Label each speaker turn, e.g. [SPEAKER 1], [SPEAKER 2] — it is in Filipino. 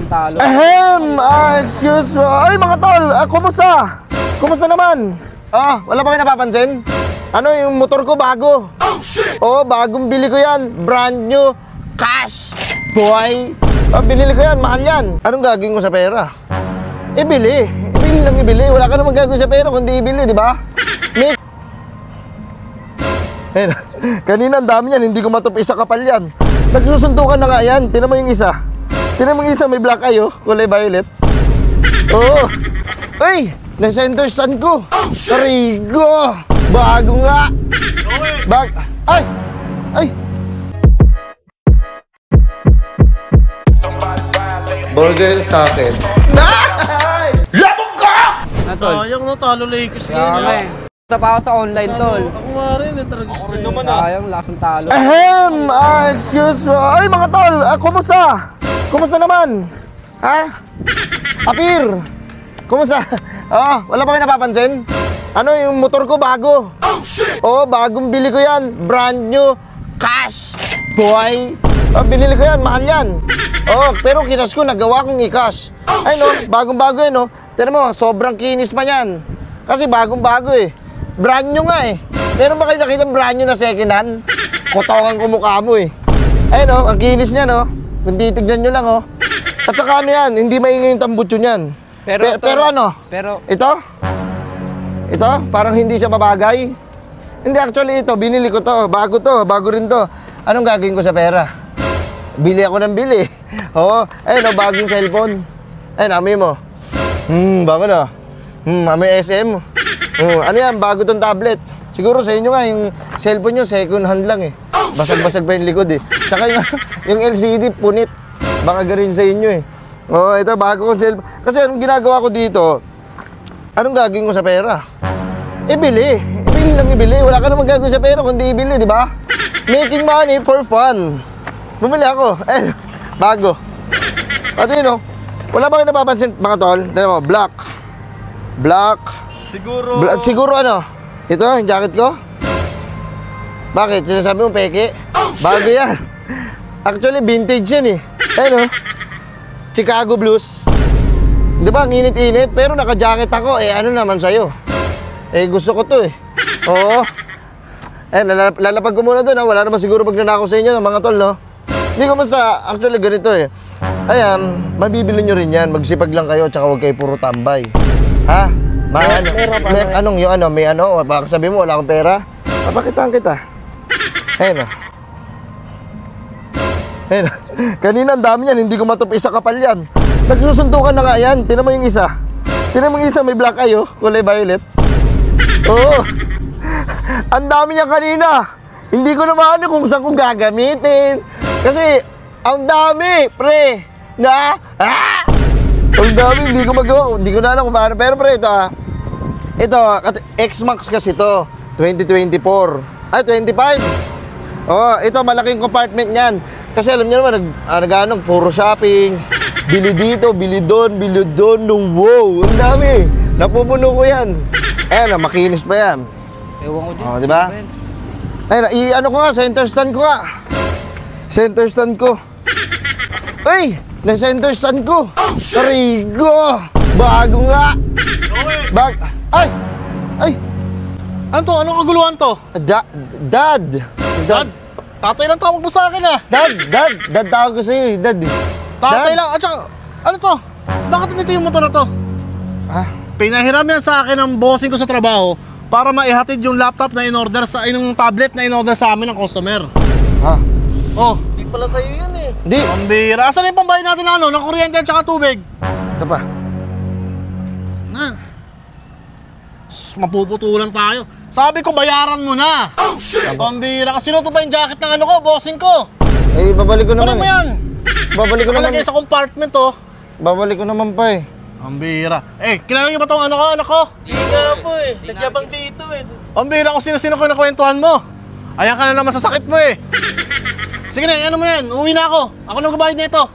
[SPEAKER 1] talo.
[SPEAKER 2] Excuse me. Ay, mga tol, kumusta? Kumusta naman? Wala ba kayo napapansin? Ano, yung motor ko bago. Oh, shit! Oo, bagong bili ko yan. Brand new. Cash. Boy. Binili ko yan, mahal yan. Anong gagawin ko sa pera? Ibili. Ibili lang ibili. Wala ka namang gagawin sa pera kundi ibili, di ba? Kanina ang dami yan, hindi ko matupi sa kapal yan. Nagsusuntukan na nga yan. Tinan mo yung isa. Tinan mo yung isa, may black eye, kulay violet. Oo. Ay, na-center stand ko. Karigo. Bago nga. Ay. Burger sa akin. Labog ka!
[SPEAKER 3] Sayang no, talo Lakers ngayon.
[SPEAKER 1] Punta pa ako sa online, tol.
[SPEAKER 3] Ako nga rin, talagas rin naman
[SPEAKER 1] Sayang, lasong talo.
[SPEAKER 2] Excuse me. Ay, mga tol, kumusta? Kumusta naman? Apir. Kumusta? Wala ba kayo napapansin? Ano, yung motor ko bago. Oh, shit! Oo, bagong bili ko yan. Brand new. Cash. Boy. Binili ko yan, mahal yan. Pero kinas ko, nagawa kong i-cash. Ay, no, bagong-bago eh, no. Tignan mo, sobrang kinis pa yan. Kasi bagong-bago eh. Brand new nga eh. Meron ba kayo nakita brand new na second hand? Kotongan ko mukha mo eh. Ay, no, ang kinis niya, no. Kung titignan nyo lang, oh. At saka ano yan, hindi maingay yung tambutso niyan. Pero ano? Ito, parang hindi siya mabagay. Hindi, actually ito, binili ko to. Bago rin to. Anong gagawin ko sa pera? Bili ako ng bili. Ayun, bagong cellphone. Ayun, amoy mo. Bago na. Amoy SM. Ano yan, bago tong tablet. Siguro sa inyo nga, yung cellphone nyo, second hand lang eh. Basag-basag pa yung likod eh. Tsaka yung LCD, punit. Baka garin sa inyo eh. Ito, bago kong cellphone. Kasi anong ginagawa ko dito, anong gagawin ko sa pera? Ibili. Ibili lang ibili. Wala ka namang gagawin sa pera kundi ibili, di ba? Making money for fun. Bumili ako. Bago. Pati yun, wala ba kayo napapansin, mga tol? Tignan mo, black. Siguro ano? Ito, yung jacket ko? Bakit? Sinasabi mo peke? Bago yan. Actually, vintage yan eh. Ayun, Chicago Blues. Di ba, ang init-init, pero naka-jacket ako. Ano naman sa'yo? Gusto ko to eh. Oo. Lalapag ko muna doon, wala naman siguro magnanakaw sa inyo, mga tol, no? Hindi ko basta, actually, ganito eh. Ayan, mabibili nyo rin yan. Magsipag lang kayo, tsaka huwag kayo puro tambay. Ha? May ano, baka sabi mo, wala akong pera. Papakitaan kita. Ayun, Kanina ang dami yan, hindi ko matupi sa kapal yan. Nagsusuntukan na nga yan. Tinan mo yung isa. Tinan mo yung isa, may black eye, kulay violet. Oo. Ang dami niya kanina. Hindi ko naman kung saan ko gagamitin. Kasi, ang dami, pre. Ang dami, hindi ko magawa. Hindi ko na alam kung paano. Pero pre, ito, X-Max kasi ito. 2024. 25. Ito, malaking compartment niyan. Kasi alam niyo naman, puro shopping. Bili dito, bili doon. Wow, ang dami. Napupuno ko yan. Ayan, makinis pa yan.
[SPEAKER 1] Ewan ko dyan.
[SPEAKER 2] Diba? Ayun, ko nga, center stand ko nga. Center stand ko. Ay, na-center stand ko. Karigo. Bago nga. Ay.
[SPEAKER 3] Ano to? Anong kaguluhan to?
[SPEAKER 2] Dad.
[SPEAKER 3] Tatay lang tawag mo sa akin ah.
[SPEAKER 2] Dad tawag ko sa'yo eh. Dad.
[SPEAKER 3] Tatay lang. At saka, ano to? Bakit nito yung motor na to? Pinahiram yan sa akin ng bossing ko sa trabaho para maihatid yung laptop na in-order yung tablet na in-order sa amin ng customer. Di pala sa'yo yan eh.
[SPEAKER 2] Di.
[SPEAKER 3] Pambira. Asan yung pambayad natin ng kuryente at saka tubig?
[SPEAKER 2] Ito pa.
[SPEAKER 3] Mapuputulan tayo. Sabi ko, bayaran mo na. Pambira. Kasi sinuto pa yung jacket ng bossing ko.
[SPEAKER 2] Babalik ko naman.
[SPEAKER 3] Ano mo yan?
[SPEAKER 2] Babalik ko naman.
[SPEAKER 3] Nakalagay sa compartment
[SPEAKER 2] Babalik ko naman pa eh.
[SPEAKER 3] Pambira. Kilala niyo ba itong anak ko? Hindi nga po eh. Nagyabang dito eh. Pambira kung sino-sino ko nakwentuhan mo. Ayan ka na naman sa sakit mo eh. Sige na, ano mo yan? Uwi na ako. Ako nang gabayad nito.